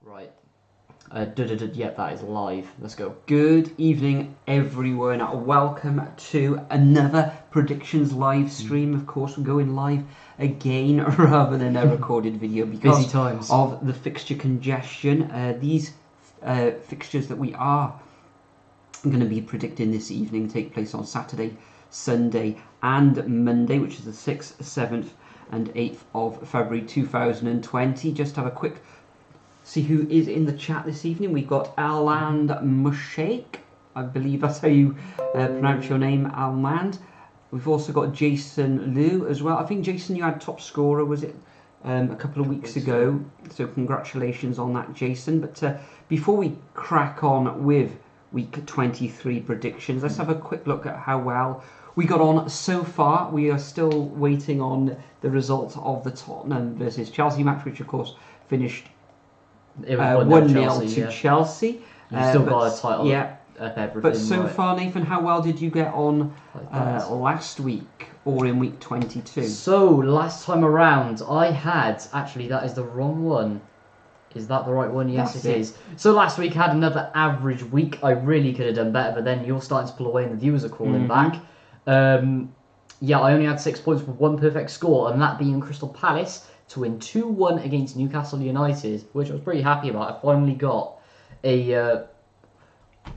Right. Yep, that is live. Let's go. Good evening, everyone. Welcome to another predictions live stream. Of course, we're going live again rather than a recorded video because Busy times. of the fixture congestion. These fixtures that we are going to be predicting this evening take place on Saturday, Sunday, and Monday, which is the 6th, 7th, and 8th of February 2020. Just have a quick see who is in the chat this evening. We've got Almand Mushaik. I believe that's how you pronounce your name, Almand. We've also got Jason Liu as well. I think, Jason, you had top scorer, was it, a couple of weeks ago? So congratulations on that, Jason. But before we crack on with week 23 predictions, let's have a quick look at how well we got on so far. We are still waiting on the result of the Tottenham versus Chelsea match, which of course finished 1-0 to Chelsea. You've still got a title. Yeah. Everything, but so far, Nathan, how well did you get on last week or in week 22? So, last time around, I had... Actually, that is the wrong one. Is that the right one? Yes, That's it is. So, last week I had another average week. I really could have done better, but then you're starting to pull away and the viewers are crawling back. Yeah, I only had 6 points with one perfect score, and that being Crystal Palace to win 2-1 against Newcastle United, which I was pretty happy about. I finally got a...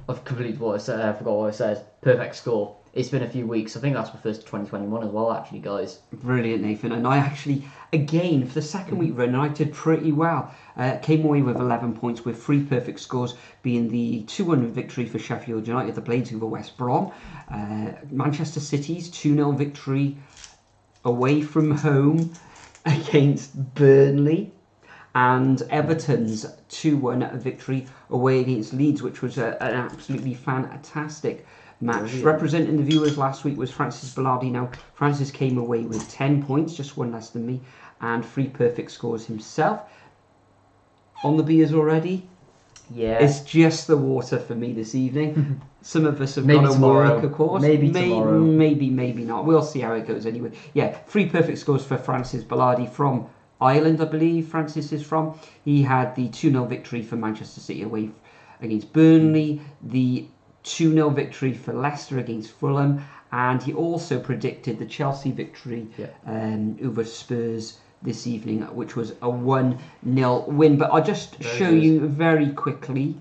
I've completed what I said. I forgot what I said. Perfect score. It's been a few weeks. I think that's my first 2021 as well, actually, guys. Brilliant, Nathan. And I actually, again, for the second week run, I did pretty well. Came away with 11 points with 3 perfect scores, being the 2-1 victory for Sheffield United, the Blades over West Brom. Manchester City's 2-0 victory away from home against Burnley. And Everton's 2-1 victory away against Leeds, which was an absolutely fantastic match. Brilliant. Representing the viewers last week was Francis Bellardi. Now, Francis came away with 10 points, just one less than me, and 3 perfect scores himself. On the beers already? Yeah. It's just the water for me this evening. Some of us have maybe got to work, of course. Maybe tomorrow. Maybe not. We'll see how it goes anyway. Yeah, 3 perfect scores for Francis Bellardi from Ireland, I believe Francis is from. He had the 2-0 victory for Manchester City away against Burnley, the 2-0 victory for Leicester against Fulham, and he also predicted the Chelsea victory over Spurs this evening, which was a 1-0 win. But I'll just show you very quickly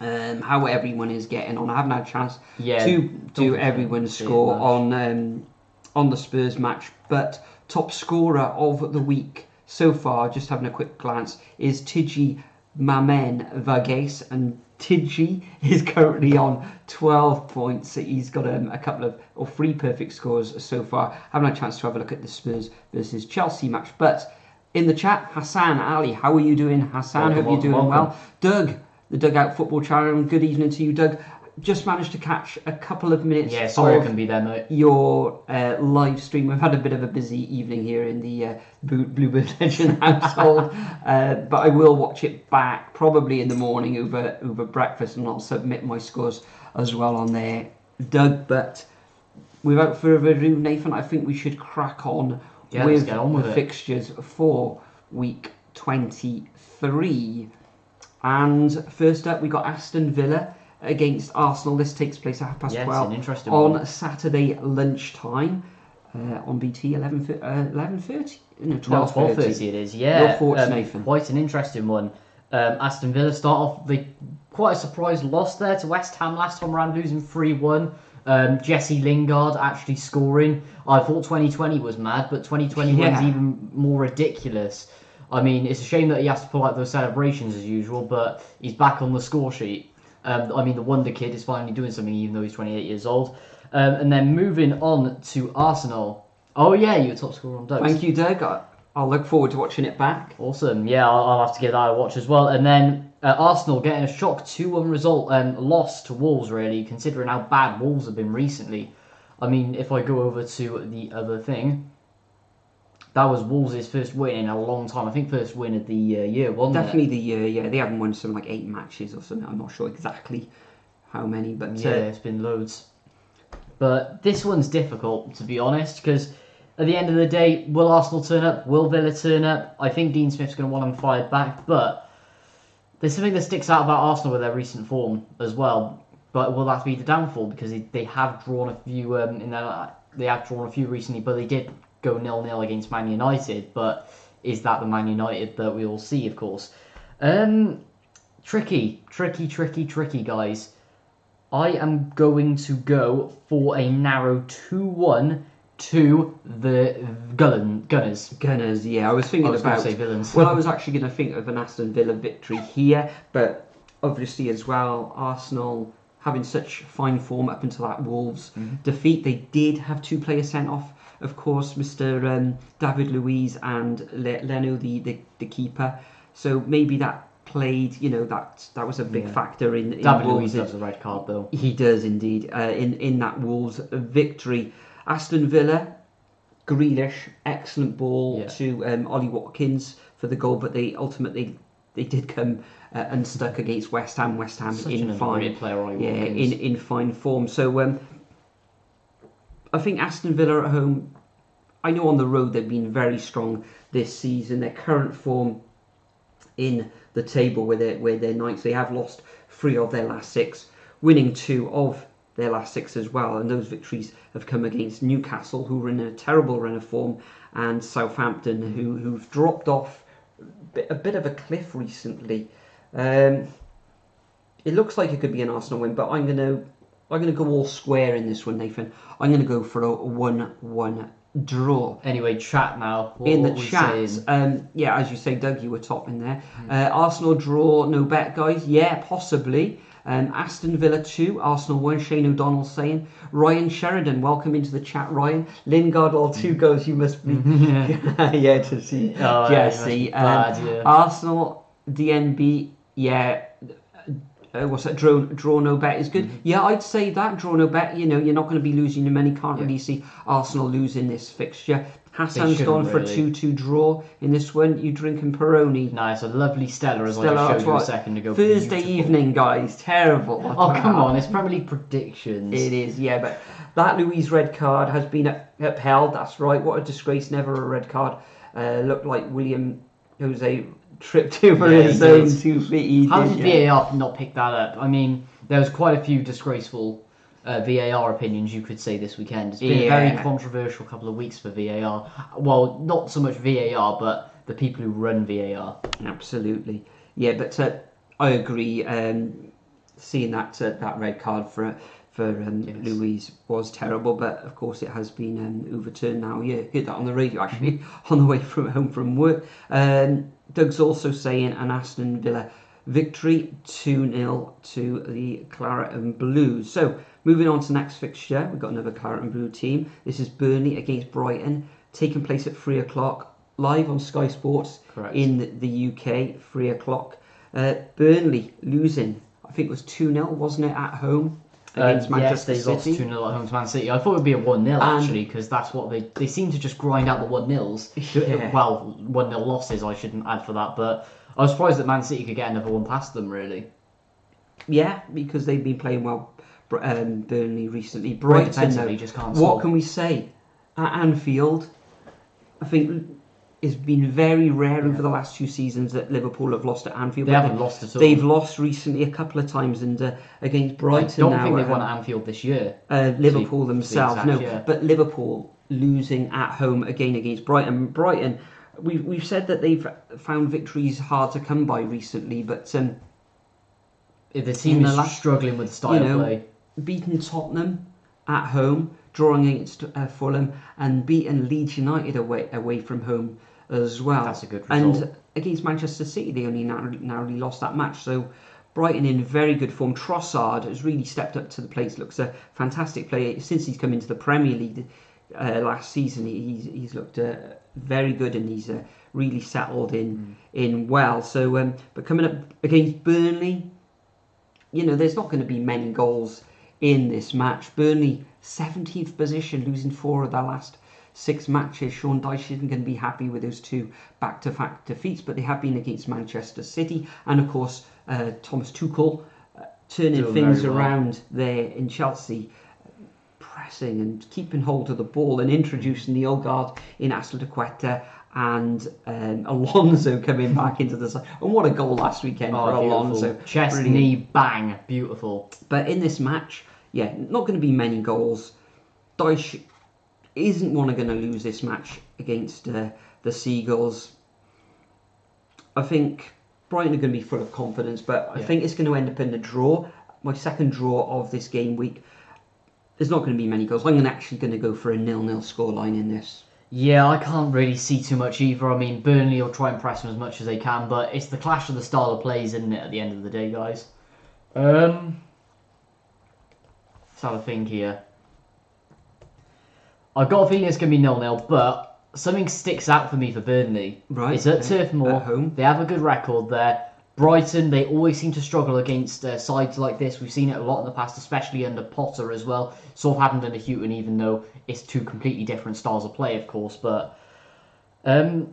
how everyone is getting on. I haven't had a chance to do everyone's score on the Spurs match, but top scorer of the week so far, just having a quick glance, is Tiji Mamen Vargas, and Tiji is currently on 12 points. He's got a couple of, or 3 perfect scores so far. Haven't had a chance to have a look at the Spurs versus Chelsea match, but in the chat, Hassan Ali, how are you doing, Hassan? Hope you're doing well. Doug, the Dugout Football Channel, good evening to you, Doug. Just managed to catch a couple of minutes. Yeah, sorry I can be there, mate. Your live stream. We've had a bit of a busy evening here in the Bluebird Legend household, but I will watch it back probably in the morning over breakfast, and I'll submit my scores as well on there, Doug. But without further ado, Nathan, I think we should crack on with the fixtures for week 23. And first up, we got Aston Villa against Arsenal. This takes place at 12:30 on Saturday lunchtime on BT. 11:30? No, 12:30 it is. Yeah. Your thoughts, Nathan? Quite an interesting one. Aston Villa start off quite a surprise loss there to West Ham last time around, losing 3-1. Jesse Lingard actually scoring. I thought 2020 was mad, but 2021 is even more ridiculous. I mean, it's a shame that he has to pull out those celebrations as usual, but he's back on the score sheet. I mean, the Wonder Kid is finally doing something, even though he's 28 years old. And then moving on to Arsenal. Oh, yeah, you're top scorer on Doug. Thank you, Doug. I'll look forward to watching it back. Awesome. Yeah, I'll have to give that a watch as well. And then Arsenal getting a shock 2-1 result, loss to Wolves, really, considering how bad Wolves have been recently. I mean, if I go over to the other thing, that was Wolves' first win in a long time. I think first win of the year, wasn't it? Definitely the year, yeah. They haven't won something like 8 matches or something. I'm not sure exactly how many, but yeah, it's been loads. But this one's difficult, to be honest, because at the end of the day, will Arsenal turn up? Will Villa turn up? I think Dean Smith's going to want them fired back, but There's something that sticks out about Arsenal with their recent form as well, but will that be the downfall? Because they have drawn a few they have drawn a few recently, but they did go 0-0 against Man United. But is that the Man United that we all see? Of course. Tricky, guys. I am going to go for a narrow 2-1 to the Gunners. Gunners, yeah. I was thinking about say villains. Well, I was actually going to think of an Aston Villa victory here, but obviously as well, Arsenal having such fine form up until that Wolves defeat. They did have 2 players sent off, of course, Mr. David Luiz and Leno, the keeper. So maybe that played, that was a big factor in David Wolves. Luiz has a red card though. He does indeed, in that Wolves victory. Aston Villa, Grealish, excellent ball to Ollie Watkins for the goal, but they ultimately did come unstuck against West Ham. West Ham Such in an fine, player, Ollie Watkins. in fine form. So I think Aston Villa at home. I know on the road they've been very strong this season. Their current form in the table where they're ninth. They have lost 3 of their last 6, winning 2 of their last 6 as well, and those victories have come against Newcastle, who were in a terrible run of form, and Southampton, who've dropped off a bit of a cliff recently. It looks like it could be an Arsenal win, but I'm gonna go all square in this one, Nathan. I'm gonna go for a 1-1 draw. Anyway, chat now. In the chat, as you say, Doug, you were top in there. Arsenal draw, no bet, guys. Yeah, possibly. Aston Villa 2, Arsenal 1, Shane O'Donnell saying. Ryan Sheridan, welcome into the chat, Ryan. Lingard, all 2 goals, you must be. Yeah, to see Jesse. Arsenal, DNB, yeah. What's that? Draw no bet is good. Yeah, I'd say that. Draw no bet. You're not going to be losing your money. Can't really see Arsenal losing this fixture. Hassan's gone for a 2-2 draw in this one. You drinking Peroni? Nice, a lovely Stella as I showed you a second ago. Thursday evening, guys. Terrible. Oh, come on. It's Premier League predictions. It is, yeah. But that Luiz red card has been upheld. That's right. What a disgrace. Never a red card. Looked like William Jose tripped over his own 2 feet. How did VAR not pick that up? I mean, there was quite a few disgraceful VAR opinions, you could say, this weekend. It's been a very controversial couple of weeks for VAR. Well, not so much VAR, but the people who run VAR. Absolutely. Yeah, but I agree. Seeing that red card for Luiz was terrible, but of course it has been overturned now. Yeah, heard that on the radio actually on the way home from work. Doug's also saying an Aston Villa victory, 2-0 to the Claret and Blues. So moving on to next fixture, we've got another Claret and Blue team. This is Burnley against Brighton, taking place at 3 o'clock, live on Sky Sports. Correct. In the UK, 3 o'clock. Burnley losing, I think it was 2-0, wasn't it, at home? Against Manchester City. Yes, they lost 2-0 at home to Man City. I thought it would be a 1-0 actually, because that's what they seem to just grind out the 1-0s. Yeah. Well, 1-0 losses, I shouldn't add for that, but I was surprised that Man City could get another one past them, really. Yeah, because they've been playing well, Burnley recently. Brighton, though, just can't what can we say? At Anfield, I think it's been very rare over the last 2 seasons that Liverpool have lost at Anfield. They haven't lost at all. They've lost recently a couple of times, and against Brighton now. I don't think they've won at Anfield this year. Liverpool themselves, but Liverpool losing at home again against Brighton. Brighton, we've said that they've found victories hard to come by recently, but the team is struggling with the style of play. Beaten Tottenham at home, drawing against Fulham, and beaten Leeds United away from home as well. That's a good result. And against Manchester City, they only narrowly lost that match. So Brighton in very good form. Trossard has really stepped up to the plate. Looks a fantastic player since he's come into the Premier League last season. He's looked very good, and he's really settled in well. So, but coming up against Burnley, there's not going to be many goals in this match. Burnley 17th position, losing 4 of their last 6 matches. Sean Dyche isn't going to be happy with those 2 back-to-back defeats, but they have been against Manchester City, and of course Thomas Tuchel turning things around there in Chelsea. pressing and keeping hold of the ball and introducing the old guard in Aslataqueta and Alonso coming back into the side. And what a goal last weekend for Alonso. Chest, knee, bang. Beautiful. But in this match, yeah, not going to be many goals. Dyche isn't going to lose this match against the Seagulls. I think Brighton are going to be full of confidence, but I think it's going to end up in a draw. My second draw of this game week. There's not going to be many goals. I'm actually going to go for a 0-0 scoreline in this. Yeah, I can't really see too much either. I mean, Burnley will try and press them as much as they can, but it's the clash of the style of plays, isn't it, at the end of the day, guys? Let's have a think here. I've got a feeling it's going to be 0-0, but something sticks out for me for Burnley. Right. It's at Turf Moor. At home. They have a good record there. Brighton, they always seem to struggle against sides like this. We've seen it a lot in the past, especially under Potter as well. Southampton and Houghton, even though it's two completely different styles of play, of course. But the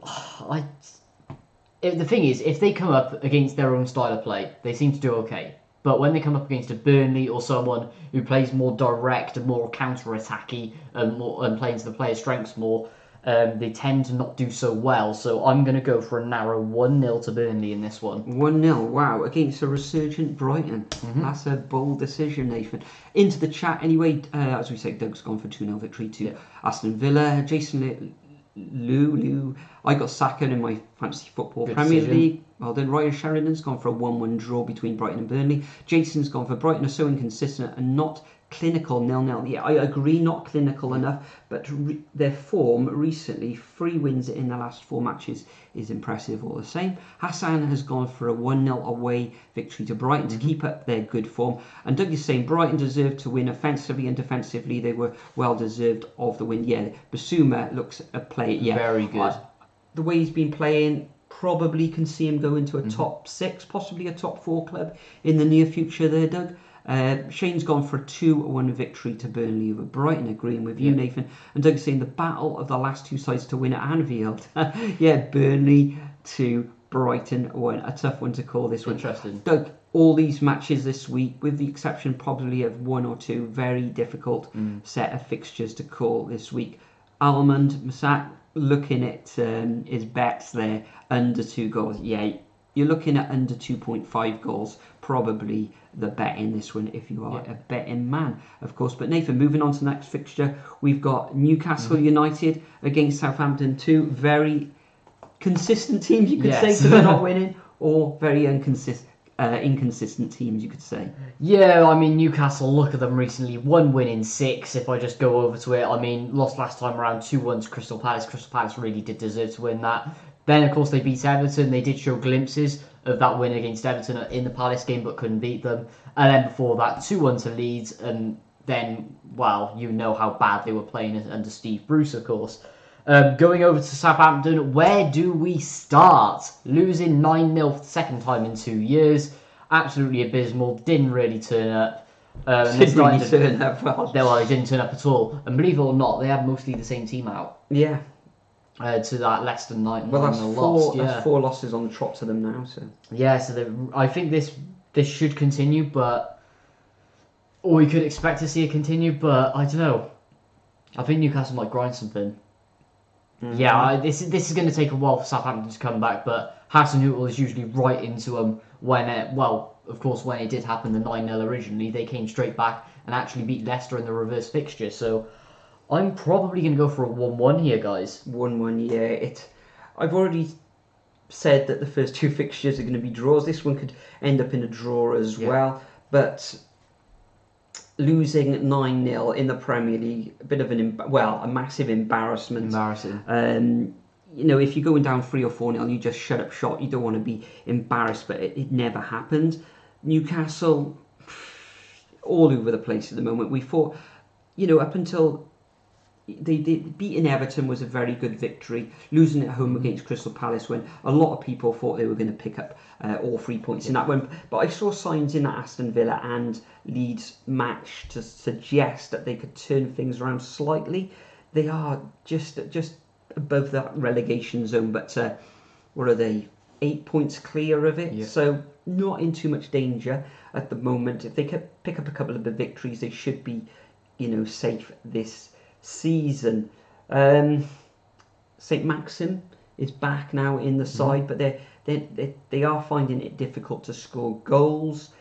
thing is, if they come up against their own style of play, they seem to do okay. But when they come up against a Burnley or someone who plays more direct and more counter-attacky and plays the player's strengths more, they tend to not do so well. So I'm going to go for a narrow 1-0 to Burnley in this one. 1-0, wow, against a resurgent Brighton. That's a bold decision, Nathan. Into the chat anyway, as we say, Doug's gone for 2-0 victory to Aston Villa. Jason Lou, I got Saka in my fantasy football Premier League. Well done. Ryan Sheridan's gone for a 1-1 draw between Brighton and Burnley. Jason's gone for Brighton are so inconsistent and not clinical, 0-0. Yeah, I agree, not clinical enough, but their form recently, 3 wins in the last 4 matches, is impressive all the same. Hassan has gone for a 1-0 away victory to Brighton to keep up their good form. And Doug is saying Brighton deserved to win offensively and defensively. They were well deserved of the win. Yeah, Basuma looks a play. Yeah, very good. The way he's been playing, probably can see him go into a top 6, possibly a top 4 club in the near future there, Doug. Shane's gone for a 2-1 victory to Burnley over Brighton, agreeing with you, Nathan. And Doug's saying the battle of the last 2 sides to win at Anfield. Yeah, Burnley to Brighton 1. A tough one to call this one. Interesting. Doug, all these matches this week, with the exception probably of 1 or 2, very difficult set of fixtures to call this week. Almond, Masak, looking at his bets there, under 2 goals. Yeah, you're looking at under 2.5 goals, probably the bet in this one if you are a betting man, of course. But Nathan, moving on to the next fixture, we've got Newcastle United against Southampton, 2 very consistent teams, you could say, so they're not winning, or very inconsistent teams, you could say. Yeah, I mean, Newcastle, look at them recently. 1 win in 6, if I just go over to it. I mean, lost last time around 2-1 to Crystal Palace. Crystal Palace really did deserve to win that. Then, of course, they beat Everton. They did show glimpses of that win against Everton in the Palace game, but couldn't beat them. And then before that, 2-1 to Leeds. And then, well, you know how bad they were playing under Steve Bruce, of course. Going over to Southampton, where do we start? Losing 9-0 for the second time in 2 years. Absolutely abysmal. Didn't really turn up. Didn't really turn up well. They didn't turn up at all. And believe it or not, they had mostly the same team out. Yeah. To that Leicester night. Well, that's 4 losses on the trot to them now. So yeah, so I think this should continue, but or we could expect to see it continue. But I don't know. I think Newcastle might grind something. Yeah, this is going to take a while for Southampton to come back, but Hasenhüttl is usually right into them when of course, when it did happen, the 9-0 originally, they came straight back and actually beat Leicester in the reverse fixture. So I'm probably going to go for a 1-1 here, guys. 1-1, yeah. I've already said that the first 2 fixtures are going to be draws. This one could end up in a draw as well. But losing 9-0 in the Premier League, a bit of a massive embarrassment. Embarrassing. If you're going down 3 or 4-0, you just shut up shop. You don't want to be embarrassed, but it never happened. Newcastle, all over the place at the moment. We thought, up until beating Everton was a very good victory. Losing at home against Crystal Palace, when a lot of people thought they were going to pick up all 3 points in that one. But I saw signs in that Aston Villa and Leeds match to suggest that they could turn things around slightly. They are just above that relegation zone, but what are they? 8 points clear of it. So not in too much danger at the moment. If they could pick up a couple of the victories, they should be safe this season. St Maxim is back now in the side, but they are finding it difficult to score goals.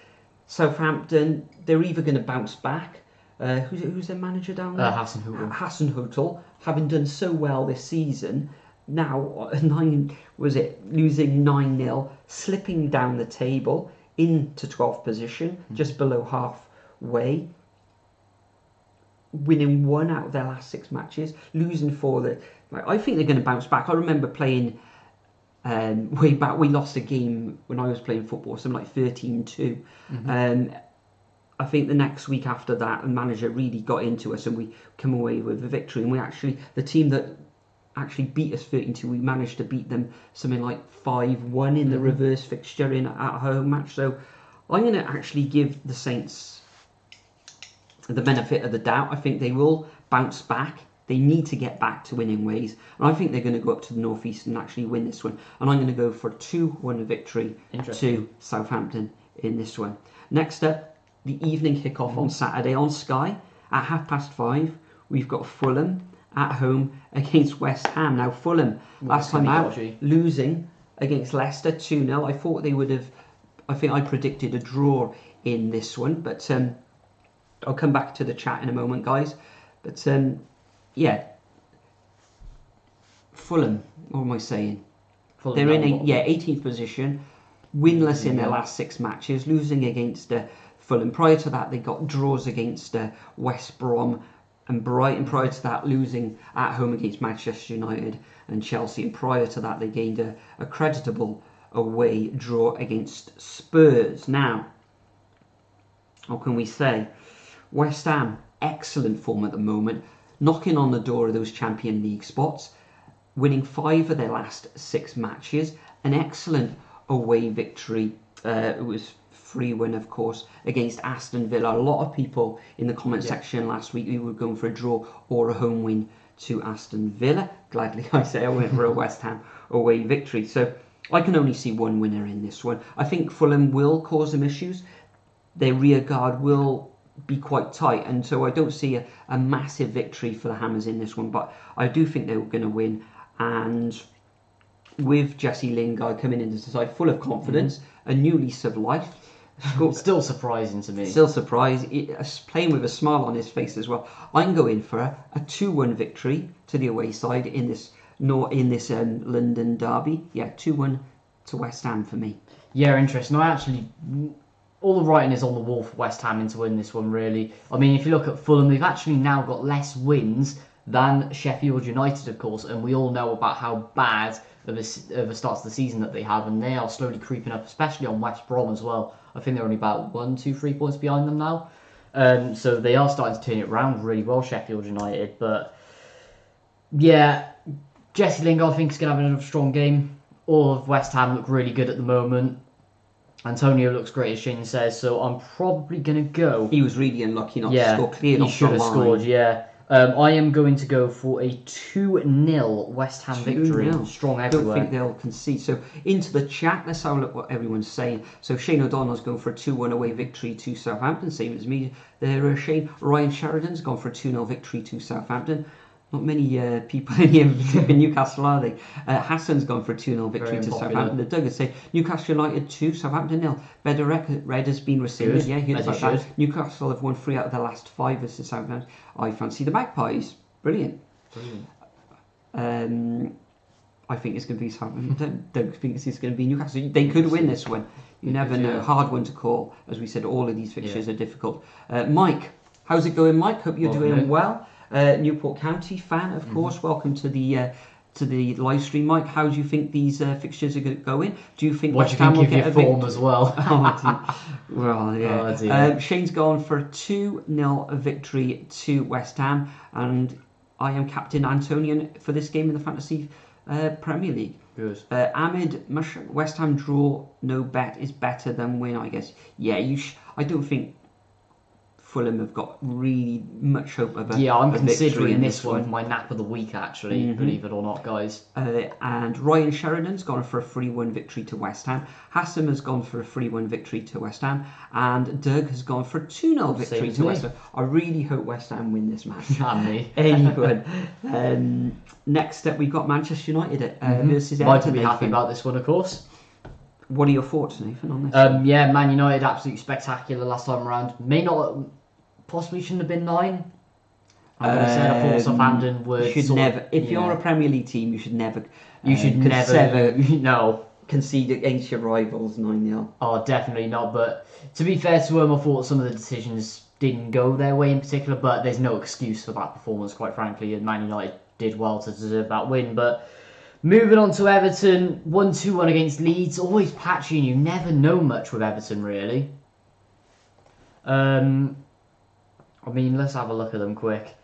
Southampton, they're either going to bounce back. Who's their manager down there? Hasenhüttl, having done so well this season, now losing 9-0, slipping down the table into 12th position, just below halfway. Winning 1 out of their last 6 matches, losing 4. I think they're going to bounce back. I remember playing way back. We lost a game when I was playing football, something like 13-2. I think the next week after that, the manager really got into us, and we came away with a victory. And the team that actually beat us 13-2, we managed to beat them something like 5-1 in the reverse fixture at home match. So I'm going to actually give the Saints the benefit of the doubt. I think they will bounce back. They need to get back to winning ways. And I think they're going to go up to the North East and actually win this one. And I'm going to go for a 2-1 victory to Southampton in this one. Next up, the evening kickoff on Saturday on Sky at 5:30. We've got Fulham at home against West Ham. Now, Fulham, last time out, losing against Leicester 2-0. I thought they would have... I think I predicted a draw in this one. But... I'll come back to the chat in a moment, guys. But, Fulham, what am I saying? They're in 18th position, winless in their last 6 matches, losing against Fulham. Prior to that, they got draws against West Brom and Brighton. Prior to that, losing at home against Manchester United and Chelsea. And prior to that, they gained a creditable away draw against Spurs. Now, what can we say? West Ham, excellent form at the moment, knocking on the door of those Champions League spots, winning 5 of their last 6 matches, an excellent away victory. It was 3-1, of course, against Aston Villa. A lot of people in the comment section last week, we were going for a draw or a home win to Aston Villa. Gladly, I say I went for a West Ham away victory. So I can only see one winner in this one. I think Fulham will cause them issues. Their rear guard will be quite tight, and so I don't see a massive victory for the Hammers in this one, but I do think they're going to win. And with Jesse Lingard coming into the side full of confidence, a new lease of life. Still surprising to me. Still surprised. Playing with a smile on his face as well. I'm going for a 2-1 victory to the away side in this London derby. Yeah, 2-1 to West Ham for me. Yeah, interesting. All the writing is on the wall for West Ham to win this one, really. I mean, if you look at Fulham, they've actually now got less wins than Sheffield United, of course, and we all know about how bad of a start to the season that they have, and they are slowly creeping up, especially on West Brom as well. I think they're only about 1, 2, 3 points behind them now. So they are starting to turn it around really well, Sheffield United. But, yeah, Jesse Lingard, I think, is going to have another strong game. All of West Ham look really good at the moment. Antonio looks great, as Shane says, so I'm probably going to go... He was really unlucky not to score. Cleared he should have scored, yeah. I am going to go for a 2-0 West Ham victory. Strong everywhere. I don't think they'll concede. So into the chat, let's have a look what everyone's saying. So Shane O'Donnell's going for a 2-1 away victory to Southampton, same as me there, Shane. Ryan Sheridan's gone for a 2-0 victory to Southampton. Not many people in here in Newcastle, are they? Hassan's gone for a 2-0 victory to Southampton. The Douglas say Newcastle United 2, Southampton 0. Better red has been rescinded. Yeah, he like that. Newcastle have won 3 out of their last 5 versus Southampton. I fancy the Magpies. Brilliant. I think it's going to be Southampton. Don't think it's going to be Newcastle. They could win this one. You never know. Hard one to call. As we said, all of these fixtures are difficult. Mike, how's it going, Mike? Hope you're doing well. Newport County fan, of course. Welcome to the live stream, Mike. How do you think these fixtures are going to go in? Do you think West Ham will get a form as well? Well, yeah. Shane's gone for a 2-0 victory to West Ham, and I am captain Antonian for this game in the Fantasy Premier League. Good. Ahmed, West Ham draw, no bet is better than win, I guess. Yeah, I don't think Fulham have got really much hope of a Yeah, I'm a victory considering in this one my nap of the week, actually, believe it or not, guys. And Ryan Sheridan's gone for a 3-1 victory to West Ham. Hassan has gone for a 3-1 victory to West Ham. And Doug has gone for a 2-0 victory to West Ham. I really hope West Ham win this match. And me. Anyone. Next up, we've got Manchester United versus Everton. Might be happy about this one, of course. What are your thoughts, Nathan, on this? Yeah, Man United, absolutely spectacular last time around. Possibly shouldn't have been 9. I'm going to say I thought Southampton would. You should never. If you're a Premier League team, you should never. You should never. No. Concede against your rivals 9-0. Oh, definitely not. But to be fair to them, I thought some of the decisions didn't go their way in particular. But there's no excuse for that performance, quite frankly. And Man United did well to deserve that win. But moving on to Everton, 1-2-1 against Leeds. Always patchy, and you never know much with Everton, really. I mean, let's have a look at them quick.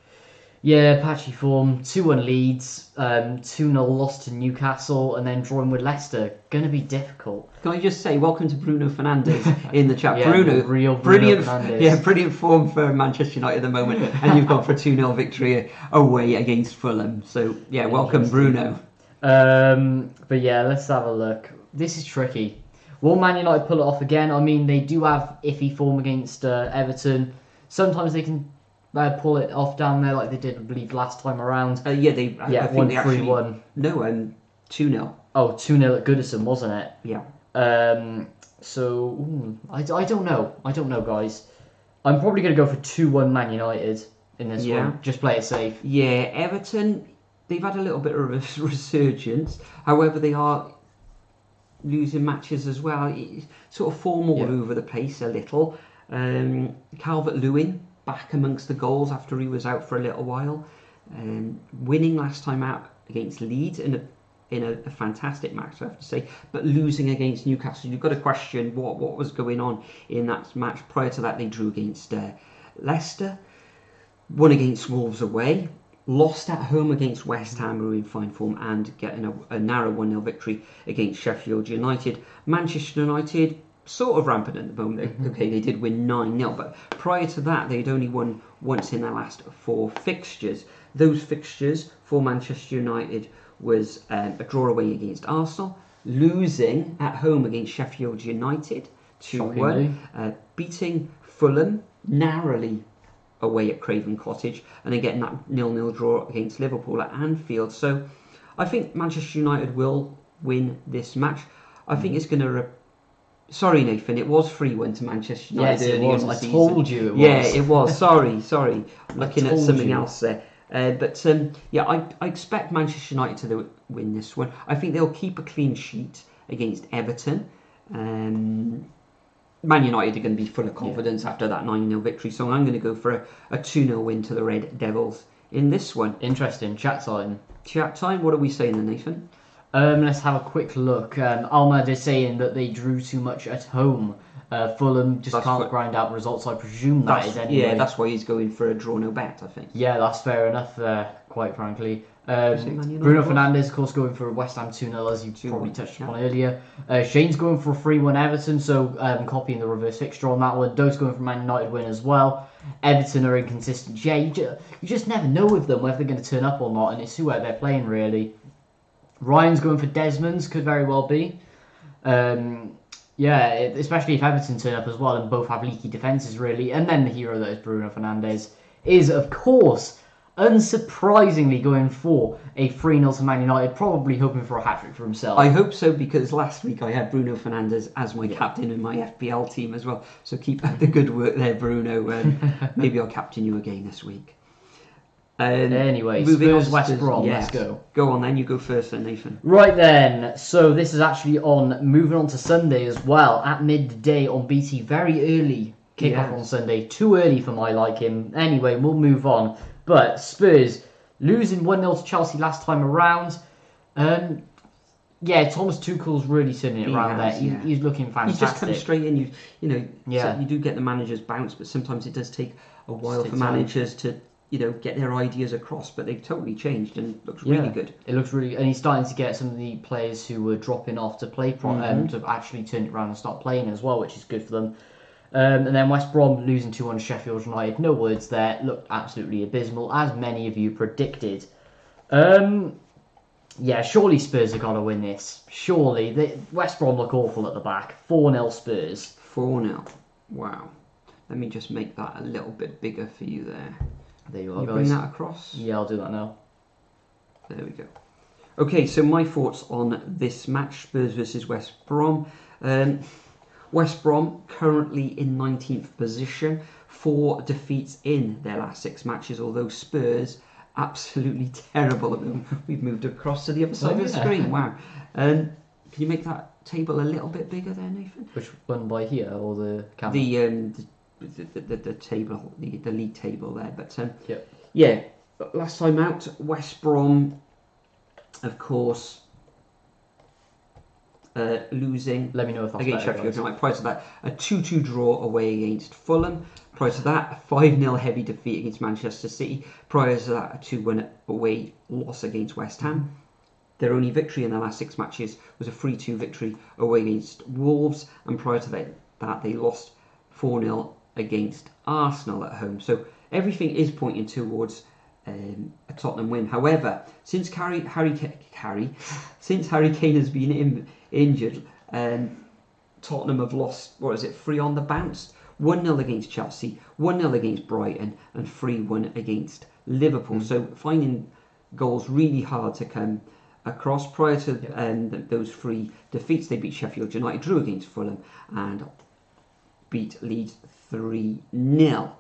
Yeah, patchy form. 2-1 Leeds, 2-0 loss to Newcastle, and then drawing with Leicester. Going to be difficult. Can I just say, welcome to Bruno Fernandes in the chat. Yeah, Bruno, real brilliant, Fernandes. Yeah, brilliant form for Manchester United at the moment, and you've gone for a 2-0 victory away against Fulham. So yeah, welcome Bruno. But yeah, let's have a look. This is tricky. Will Man United pull it off again? I mean, they do have iffy form against Everton. Sometimes they can pull it off down there like they did, I believe, last time around. I think they actually 1-3-1. No, 2-0. Oh, 2-0 at Goodison, wasn't it? Yeah. I don't know. I don't know, guys. I'm probably going to go for 2-1 Man United in this one. Just play it safe. Yeah, Everton, they've had a little bit of a resurgence. However, they are losing matches as well. It's sort of form all over the place a little. Calvert-Lewin back amongst the goals after he was out for a little while. Winning last time out against Leeds in a fantastic match, I have to say, but losing against Newcastle. You've got to question what was going on in that match. Prior to that, they drew against Leicester, won against Wolves away, lost at home against West Ham, who are in fine form, and getting a narrow 1-0 victory against Sheffield United. Manchester United, sort of rampant at the moment. Okay, they did win 9-0, but prior to that, they'd only won once in their last 4 fixtures. Those fixtures for Manchester United was a draw away against Arsenal, losing at home against Sheffield United 2-1, beating Fulham narrowly away at Craven Cottage, and then getting that 0-0 draw against Liverpool at Anfield. So I think Manchester United will win this match. I think it's going to... Sorry, Nathan, it was 3-1 to Manchester United. Yes, it was. I told you it was. Yeah, it was. Sorry. Looking at something else there. I expect Manchester United to win this one. I think they'll keep a clean sheet against Everton. Man United are going to be full of confidence after that 9-0 victory, so I'm going to go for a 2-0 win to the Red Devils in this one. Interesting. Chat time. What are we saying then, Nathan? Let's have a quick look. Ahmad is saying that they drew too much at home. Fulham just can't grind out results. I presume that is anyway. Yeah, that's why he's going for a draw no bet, I think. Yeah, that's fair enough, quite frankly. Bruno Fernandes, of course, going for West Ham 2-0, as you probably touched upon earlier. Shane's going for a 3-1 Everton, so copying the reverse fixture on that one. Doug's going for Man United win as well. Everton are inconsistent. Yeah, you just never know with them whether they're going to turn up or not, and it's whoever they're playing, really. Ryan's going for Desmond's, could very well be. Especially if Everton turn up as well and both have leaky defences, really. And then the hero that is Bruno Fernandes is, of course, unsurprisingly going for a 3-0 to Man United, probably hoping for a hat-trick for himself. I hope so, because last week I had Bruno Fernandes as my captain in my FPL team as well. So keep up the good work there, Bruno, and maybe I'll captain you again this week. Anyway, Spurs West Brom, let's go. Go on then, you go first then, Nathan. Right then, so this is actually moving on to Sunday as well, at midday on BT, very early kickoff on Sunday, too early for my liking. Anyway, we'll move on. But Spurs losing 1-0 to Chelsea last time around. Thomas Tuchel's really turning it around there. He's looking fantastic. He's just coming straight in. So you do get the manager's bounce, but sometimes it does take a while for managers to get their ideas across, but they've totally changed and looks really good. It looks really, and he's starting to get some of the players who were dropping off to play to actually turn it around and start playing as well, which is good for them. And then West Brom losing 2-1 Sheffield United. No words there. Looked absolutely abysmal, as many of you predicted. Yeah, surely Spurs have got to win this. Surely. West Brom look awful at the back. 4-0 Spurs. 4-0. Wow. Let me just make that a little bit bigger for you there. There you are, Can you guys. bring that across? Yeah, I'll do that now. There we go. Okay, so my thoughts on this match, Spurs versus West Brom. West Brom currently in 19th position, 4 defeats in their last 6 matches, although Spurs absolutely terrible at them. We've moved across to the other side of the screen. Wow. Can you make that table a little bit bigger there, Nathan? Which one, by here or the camera? The table, the league table there. But yep. Yeah, last time out, West Brom, of course, losing. Let me know if that's against better, Sheffield guys. United. Prior to that, a 2-2 draw away against Fulham. Prior to that, a 5-0 heavy defeat against Manchester City. Prior to that, a 2-1 away loss against West Ham. Their only victory in their last 6 matches was a 3-2 victory away against Wolves. And prior to that they lost 4-0 against Arsenal at home. So everything is pointing towards a Tottenham win. However, since Harry Kane has been injured, Tottenham have lost, 3 on the bounce. 1-0 against Chelsea, 1-0 against Brighton, and 3-1 against Liverpool. So finding goals really hard to come across. Prior to those 3 defeats, they beat Sheffield United, drew against Fulham, and beat Leeds 3-0.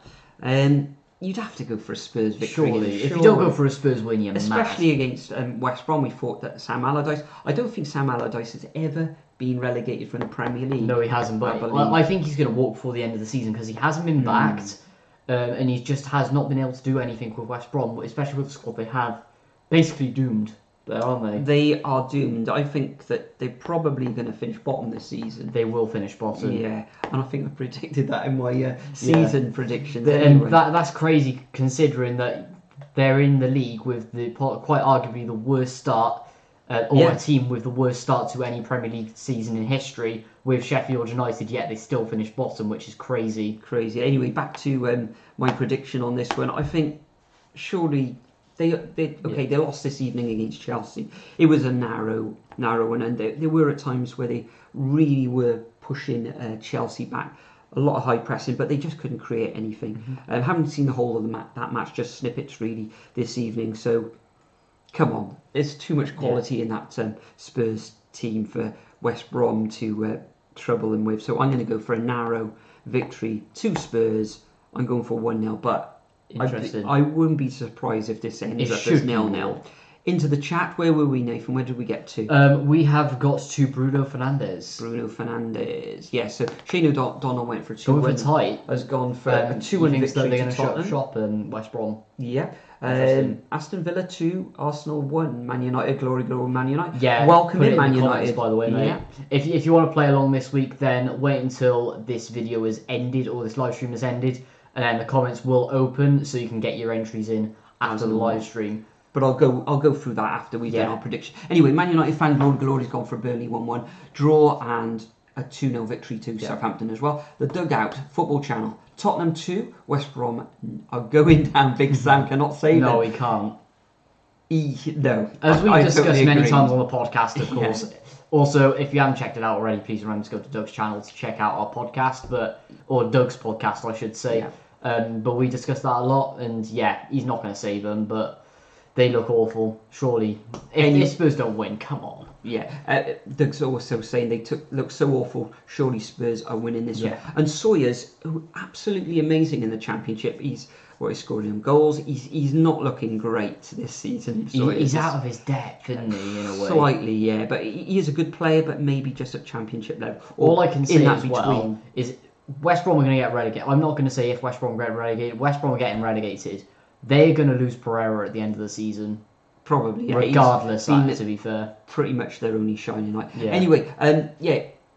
You'd have to go for a Spurs victory. Surely. If you don't go for a Spurs win, you're especially mad. Against West Brom, we thought that Sam Allardyce. I don't think Sam Allardyce has ever been relegated from the Premier League. No, he hasn't. But I think he's going to walk before the end of the season because he hasn't been backed, and he just has not been able to do anything with West Brom, especially with the squad they have. Basically doomed. There, aren't they? They are doomed. I think that they're probably going to finish bottom this season. They will finish bottom. Yeah, and I think I predicted that in my season predictions. And that's crazy considering that they're in the league with quite arguably the worst start, a team with the worst start to any Premier League season in history with Sheffield United, yet they still finished bottom, which is crazy. Crazy. Anyway, back to my prediction on this one. I think surely... They lost this evening against Chelsea. It was a narrow one, and there were at times where they really were pushing Chelsea back. A lot of high pressing, but they just couldn't create anything. Haven't seen the whole of that match, just snippets really this evening. So, come on, there's too much quality in that Spurs team for West Brom to trouble them with. So I'm going to go for a narrow victory to Spurs. I'm going for 1-0, but I wouldn't be surprised if this ends up as 0-0. Into the chat, where were we, Nathan? Where did we get to? We have got to Bruno Fernandes. Yeah, so Shane O'Donnell went for 2-1. Going for tight. Has gone for a 2-1 means that victory they're going to to shut Tottenham. shop in West Brom. Yeah. Aston Villa 2, Arsenal 1, Man United, glory, Man United. Yeah, welcome in Man United. United. By the way, mate. Yeah. If you want to play along this week, then wait until this video is ended or this live stream has ended, and then the comments will open so you can get your entries in after the live stream. But I'll go through that after we've done our prediction. Anyway, Man United fan Glory's gone for a Burnley 1-1 draw and a 2-0 victory to Southampton as well. The Dugout, Football Channel, Tottenham 2, West Brom are going down. Big Sam cannot say that. No, he can't. No. As we've discussed totally many agree. times on the podcast, of course. Also, if you haven't checked it out already, please remember to go to Doug's channel to check out our podcast, or Doug's podcast, I should say. Yeah. But we discussed that a lot, and he's not going to save them, but they look awful. Surely, if Spurs don't win, come on. Yeah, Doug's also saying they look so awful. Surely Spurs are winning this one. And Sawyer's absolutely amazing in the Championship. He's scoring him goals. He's not looking great this season. He's out of his depth, isn't he? In a way, slightly, yeah. But he is a good player, but maybe just at Championship level. All I can say as well is West Brom are going to get relegated. I'm not going to say if West Brom get relegated. West Brom are getting relegated. They're going to lose Pereira at the end of the season. Probably, yeah. Regardless, to be fair. Pretty much their only shining light. Yeah. Anyway,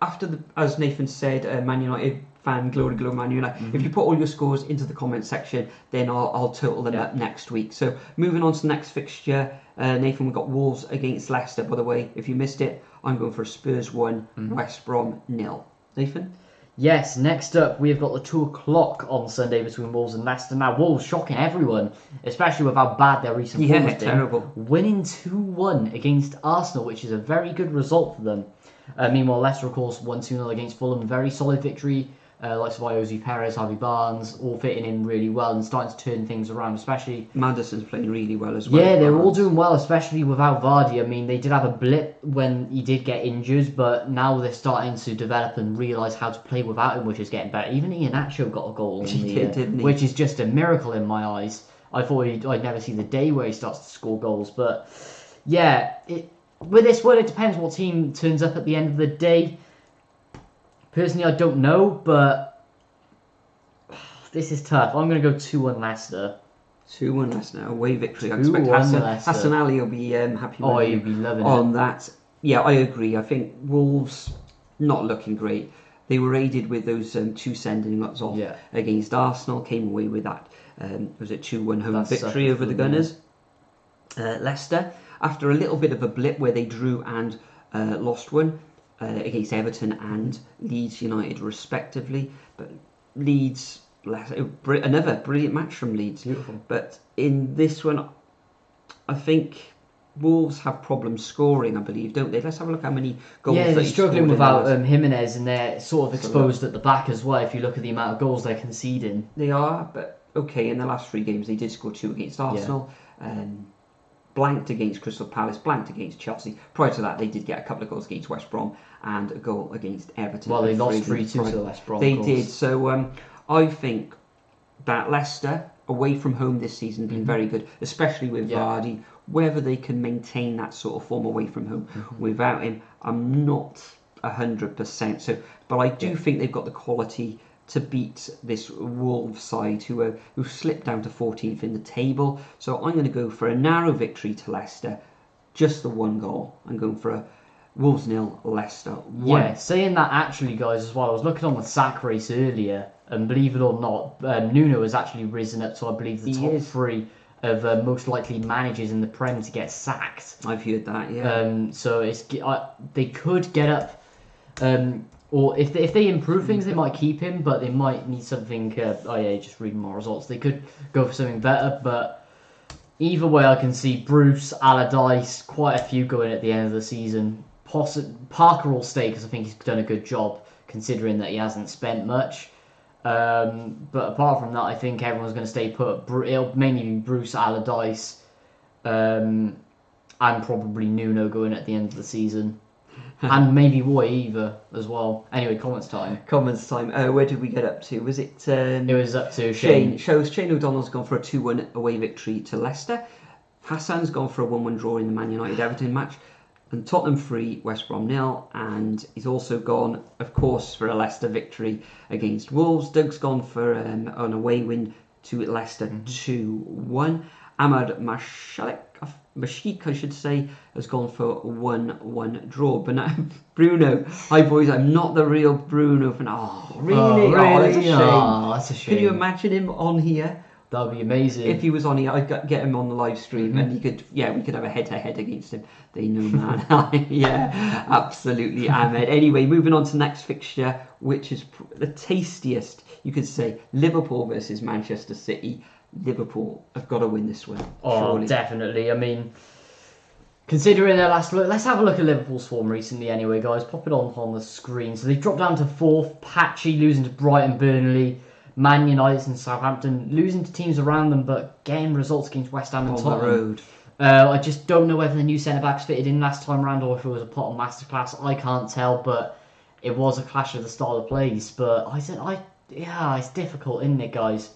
after as Nathan said, Man United fan, glory Man United. Mm-hmm. If you put all your scores into the comment section, then I'll total them up next week. So moving on to the next fixture, Nathan, we've got Wolves against Leicester. By the way, if you missed it, I'm going for Spurs 1, West Brom 0. Nathan? Yes, next up we've got the 2 o'clock on Sunday between Wolves and Leicester. Now, Wolves shocking everyone, especially with how bad their recent form has been. Terrible. Winning 2-1 against Arsenal, which is a very good result for them. Meanwhile, Leicester, of course, won 2-0 against Fulham. Very solid victory. Like Ozzy Perez, Harvey Barnes, all fitting in really well and starting to turn things around, especially... Madison's playing really well as well. Yeah, they're all doing well, especially without Vardy. I mean, they did have a blip when he did get injured, but now they're starting to develop and realise how to play without him, which is getting better. Even Iheanacho got a goal in the didn't he? which is just a miracle in my eyes. I thought I'd never see the day where he starts to score goals, but yeah, with this one, it depends what team turns up at the end of the day. Personally, I don't know, but this is tough. I'm going to go 2-1 Leicester. 2-1 Leicester, away victory. I expect Hassan Ali will be happy with you'll be loving on that. Yeah, I agree. I think Wolves not looking great. They were aided with those 2 sending-ups off against Arsenal. Came away with that. Was it 2-1 home victory over the Gunners? Leicester, after a little bit of a blip where they drew and lost one against Everton and Leeds United respectively, but Leeds... Another brilliant match from Leeds. Beautiful. But in this one, I think Wolves have problems scoring, I believe, don't they? Let's have a look how many goals they're struggling without Jimenez, and they're sort of exposed at the back as well if you look at the amount of goals they're conceding. They are, but okay, in the last 3 games they did score 2 against Arsenal, blanked against Crystal Palace, blanked against Chelsea. Prior to that, they did get a couple of goals against West Brom and a goal against Everton. Well, they lost 3-2 to West Brom. They did, so... I think that Leicester, away from home this season, have been very good, especially with Vardy. Whether they can maintain that sort of form away from home without him, I'm not 100%. So, but I do think they've got the quality to beat this Wolves side who slipped down to 14th in the table. So I'm going to go for a narrow victory to Leicester, just the 1 goal. I'm going for a Wolves 0, Leicester 1. Yeah, saying that actually, guys, as well, I was looking on the sack race earlier, and believe it or not, Nuno has actually risen up to, I believe, the top 3 of most likely managers in the Prem to get sacked. I've heard that, yeah. So they could get up, or if they improve things, they might keep him, but they might need something. Just reading more results, they could go for something better. But either way, I can see Bruce, Allardyce, quite a few going at the end of the season. Parker will stay because I think he's done a good job considering that he hasn't spent much. But apart from that, I think everyone's going to stay put. It'll mainly be Bruce, Allardyce, and probably Nuno going at the end of the season. And maybe Roy either as well. Anyway, comments time. Where did we get up to? Was it... it was up to Shane. Shane O'Donnell's gone for a 2-1 away victory to Leicester. Hassan's gone for a 1-1 draw in the Man United-Everton match. And Tottenham 3, West Brom 0, and he's also gone, of course, for a Leicester victory against Wolves. Doug's gone for an away win to Leicester 2-1. Ahmad Mashik, I should say, has gone for 1-1 draw. But now, Bruno, hi boys, I'm not the real Bruno. Really? That's a shame. That's a shame. Can you imagine him on here? That would be amazing. If he was on here, I'd get him on the live stream and we could have a head-to-head against him. They know, man. Yeah, absolutely, Ahmed. Anyway, moving on to next fixture, which is the tastiest, you could say, Liverpool versus Manchester City. Liverpool have got to win this one. Surely. Definitely. I mean, considering their last look, let's have a look at Liverpool's form recently anyway, guys. Pop it on the screen. So they dropped down to 4th, patchy, losing to Brighton, Burnley, Man United and Southampton, losing to teams around them, but getting results against West Ham and Tottenham. On the road. I just don't know whether the new centre-backs fitted in last time around or if it was a Potter masterclass. I can't tell, but it was a clash of the style of plays. But it's difficult, isn't it, guys?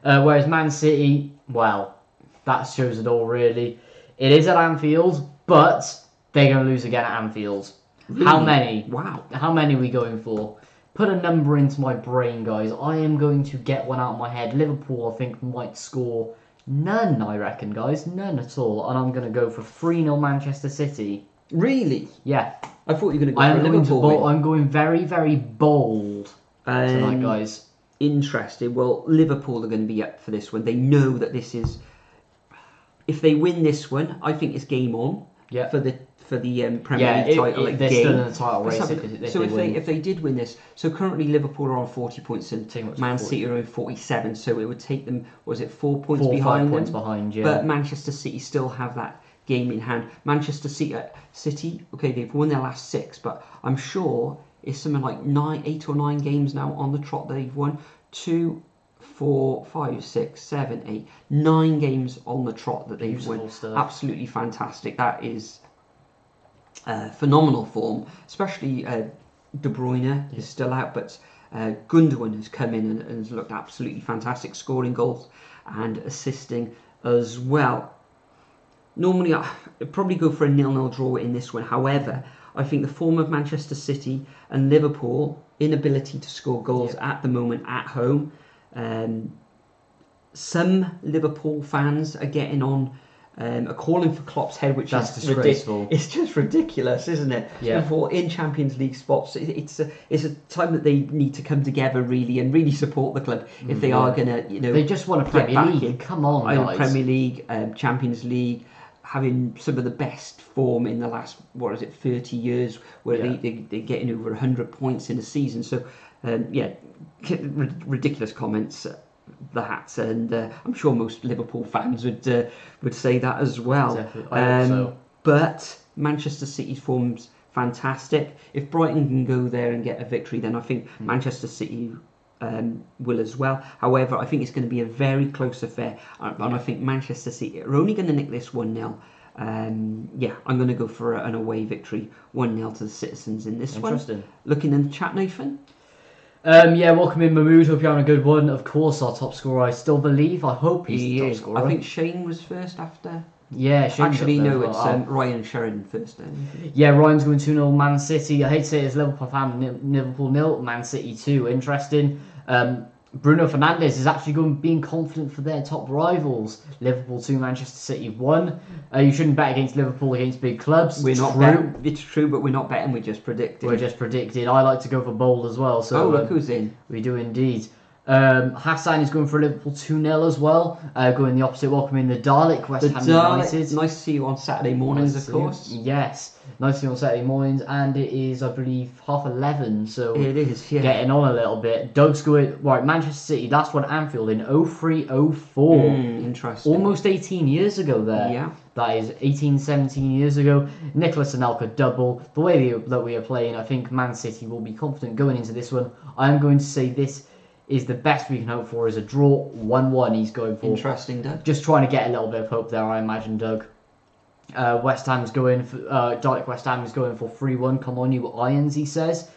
Whereas Man City, well, that shows it all, really. It is at Anfield, but they're going to lose again at Anfield. Really? How many? Wow. How many are we going for? Put a number into my brain, guys. I am going to get one out of my head. Liverpool, I think, might score none, I reckon, guys. None at all. And I'm going to go for 3-0 Manchester City. Really? Yeah. I thought you were going to go for Liverpool. I'm going very, very bold tonight, guys. Interesting. Well, Liverpool are going to be up for this one. They know that this is... If they win this one, I think it's game on. Yeah. for the Premier League title they're again. still in the title race. If they did win this, so currently Liverpool are on 40 points and Man 40. City are on 47, so it would take them, was it 4 points 4 or 5 behind points them? behind, yeah. But Manchester City still have that game in hand. Manchester City, okay, they've won their last 6, but I'm sure it's something like 8 or 9 games now on the trot that they've won. 2, 4, 5, 6, 7, 8, 9 games on the trot that they've won. Absolutely fantastic. That is phenomenal form, especially De Bruyne is still out, but Gundogan has come in and has looked absolutely fantastic, scoring goals and assisting as well. Normally I'd probably go for a 0-0 draw in this one. However, I think the form of Manchester City and Liverpool, inability to score goals at the moment at home, some Liverpool fans are getting on, are calling for Klopp's head, which is disgraceful. It's just ridiculous, isn't it? Yeah. Liverpool in Champions League spots, it's a time that they need to come together really and really support the club if they are gonna, They just won a Premier League. Come on, guys. Premier League, Champions League, having some of the best form in the last 30 years, where they're getting over 100 points in a season. So ridiculous comments. That, and I'm sure most Liverpool fans would say that as well. Definitely. I hope so. But Manchester City's form's fantastic. If Brighton can go there and get a victory, then I think Manchester City will as well. However, I think it's going to be a very close affair, and I think Manchester City are only going to nick this 1-0. I'm going to go for an away victory, 1-0 to the Citizens in this one. Interesting. Looking in the chat, Nathan. Welcome in Mahmood. Hope you're having a good one. Of course, our top scorer, I still believe. I hope he's the top scorer. I think Shane was first after. Yeah, Shane's actually no, it's Ryan Sheridan first. Yeah, Ryan's going 2-0 Man City. I hate to say it, as Liverpool fan, Liverpool 0, Man City 2. Interesting. Bruno Fernandes is actually being confident for their top rivals. Liverpool 2, Manchester City 1. You shouldn't bet against Liverpool against big clubs. We're not betting. It's true, but we're not betting. We're just predicting. I like to go for bold as well. So look who's in. We do indeed. Hassan is going for Liverpool 2-0 as well. Going the opposite. Welcome in the Dalek, West Ham United. Nice to see you on Saturday mornings, of course. Yes, nice to see you on Saturday mornings, and it is, I believe, 11:30. So it is. Yeah. Getting on a little bit. Doug's going right. Manchester City. Last one, Anfield in 03-04. Interesting. Almost 18 years ago there. Yeah. That is 17 years ago. Nicholas Anelka double. The way that we are playing, I think Man City will be confident going into this one. I am going to say this is the best we can hope for is a draw. 1-1 he's going for. Interesting, Doug. Just trying to get a little bit of hope there, I imagine, Doug. West Ham's going for Dalek West Ham is going for 3-1. Come on, you Irons, he says.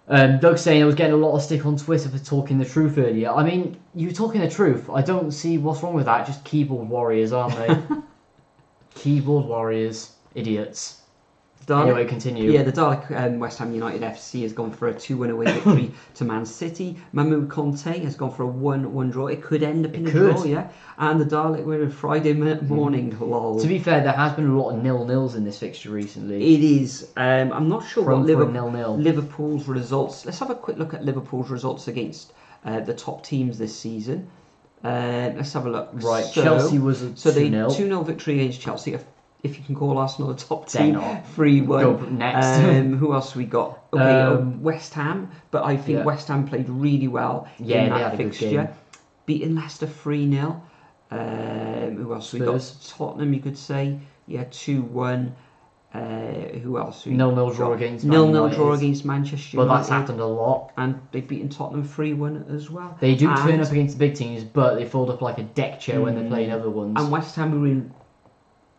Doug's saying I was getting a lot of stick on Twitter for talking the truth earlier. I mean, you talking the truth. I don't see what's wrong with that. Just keyboard warriors, aren't they? Keyboard warriors, idiots. Anyway, continue. Yeah, the Dalek West Ham United FC has gone for a 2-1 away victory to Man City. Mahmoud Conte has gone for a 1-1 draw. It could end up in a draw, yeah. And the Dalek were a Friday morning, lol. To be fair, there has been a lot of 0-0s in this fixture recently. It is. I'm not sure what Liverpool's results. Let's have a quick look at Liverpool's results against the top teams this season. Let's have a look. Right, Chelsea was a 2-0. 2-0 victory against Chelsea. If you can call Arsenal a top team, 3-1. Go next. Who else we got? Okay, West Ham, but I think West Ham played really well in that fixture. Beating Leicester 3-0. Who else we got? Tottenham, you could say. Yeah, 2-1. Who else? 0-0 draw against 0-0 draw against Manchester United. But that's happened a lot. And they've beaten Tottenham 3-1 as well. They do turn up against the big teams, but they fold up like a deck chair when they're playing other ones. And West Ham were in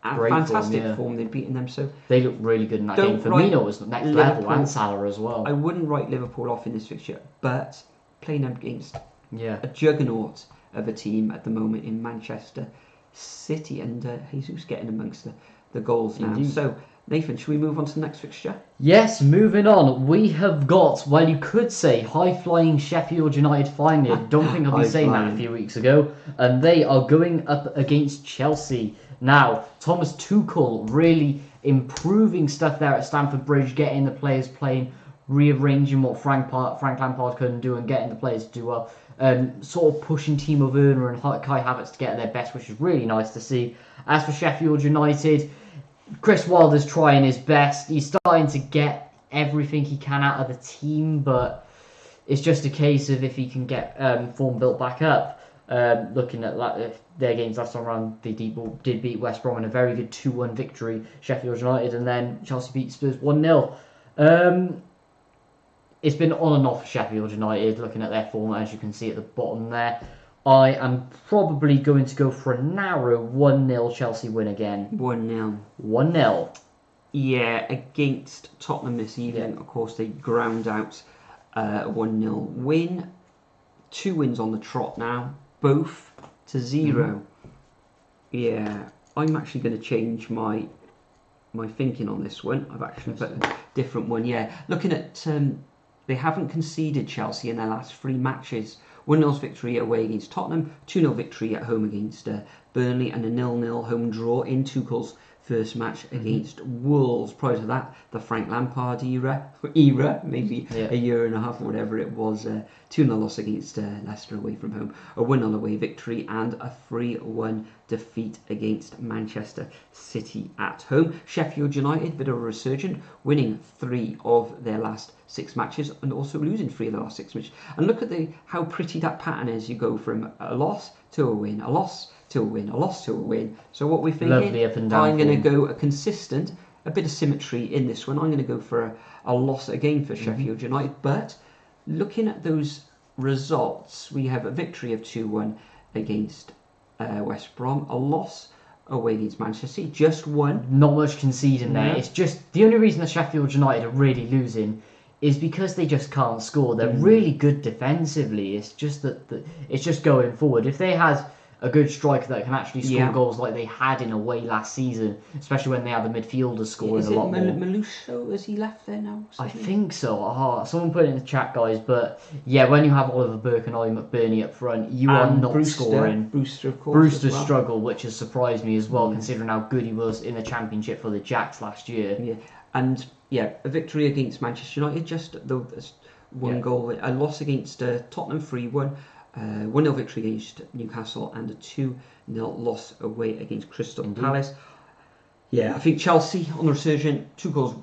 fantastic form. They've beaten them, so they look really good in that game. Firmino was next level, and Salah as well. I wouldn't write Liverpool off in this fixture, but playing them against a juggernaut of a team at the moment in Manchester City, and Jesus getting amongst the goals now. Indeed. So Nathan, should we move on to the next fixture? Yes, moving on. We have got, well, you could say, high-flying Sheffield United finally. Don't think I'll be saying that a few weeks ago. And they are going up against Chelsea. Now, Thomas Tuchel really improving stuff there at Stamford Bridge, getting the players playing, rearranging what Frank Lampard couldn't do and getting the players to do well. Sort of pushing Timo Werner and Kai Havertz to get their best, which is really nice to see. As for Sheffield United, Chris Wilder's trying his best. He's starting to get everything he can out of the team, but it's just a case of if he can get form built back up. Looking at their games last time around, they did beat West Brom in a very good 2-1 victory, Sheffield United, and then Chelsea beat Spurs 1-0. It's been on and off for Sheffield United, looking at their form, as you can see at the bottom there. I am probably going to go for a narrow 1-0 Chelsea win again. 1-0. 1-0. Yeah, against Tottenham this evening, of course, they ground out a 1-0 win. 2 wins on the trot now, both to 0. Yeah, I'm actually going to change my thinking on this one. I've actually put a different one. Yeah, looking at they haven't conceded, Chelsea, in their last 3 matches. 1-0 victory away against Tottenham, 2-0 victory at home against Burnley, and a 0-0 home draw in Tuchel's first match against Wolves. Prior to that, the Frank Lampard era, maybe a year and a half or whatever it was, 2-0 loss against Leicester away from home, a 1-0 away victory, and a 3-1 defeat against Manchester City at home. Sheffield United, bit of a resurgent, winning 3 of their last 6 matches and also losing 3 of the last 6 matches. And look at how pretty that pattern is. You go from a loss to a win, a loss to a win, a loss to a win. So what we're thinking, lovely up and down I'm going to go a consistent, a bit of symmetry in this one. I'm going to go for a loss again for Sheffield United. But looking at those results, we have a victory of 2-1 against West Brom, a loss away against Manchester City, just 1. Not much conceding there. It's just the only reason that Sheffield United are really losing is because they just can't score. They're really good defensively. It's just that it's just going forward. If they had a good striker that can actually score goals like they had in a way last season, especially when they had the midfielders scoring a lot more. Maluso, has he left there now? I think so. Someone put it in the chat, guys. But yeah, when you have Oliver Burke and Ollie McBurney up front, you are not scoring. Brewster, of course. Brewster's struggle, which has surprised me as well, considering how good he was in the Championship for the Jacks last year. Yeah, and a victory against Manchester United, just one goal. A loss against Tottenham, 3-1. 1-0 victory against Newcastle, and a 2-0 loss away against Crystal Palace. Yeah, I think Chelsea on the resurgent, 2 goals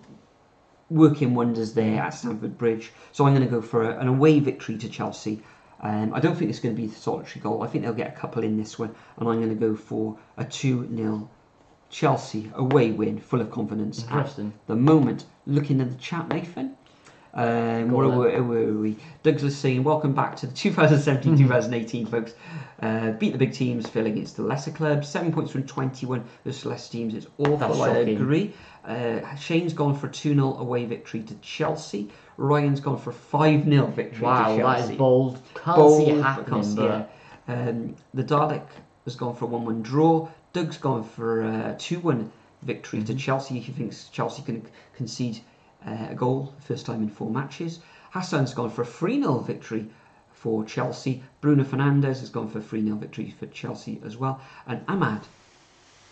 working wonders there at Stamford Bridge. So I'm going to go for an away victory to Chelsea. I don't think it's going to be a solitary goal. I think they'll get a couple in this one, and I'm going to go for a 2-0 Chelsea away win, full of confidence at the moment. Looking at the chat, Nathan. Where were we? Douglas saying, welcome back to the 2017-2018, folks. Beat the big teams, fell against the lesser clubs. 7 points from 21 versus lesser teams. It's awful, I agree. Shane's gone for a 2-0 away victory to Chelsea. Ryan's gone for a 5-0 victory to Chelsea. Wow, that is bold. Can't see it happening. The Dalek has gone for a 1-1 draw. Doug's gone for a 2-1 victory to Chelsea. He thinks Chelsea can concede a goal, first time in 4 matches. Hassan's gone for a 3-0 victory for Chelsea. Bruno Fernandes has gone for a 3-0 victory for Chelsea as well. And Ahmad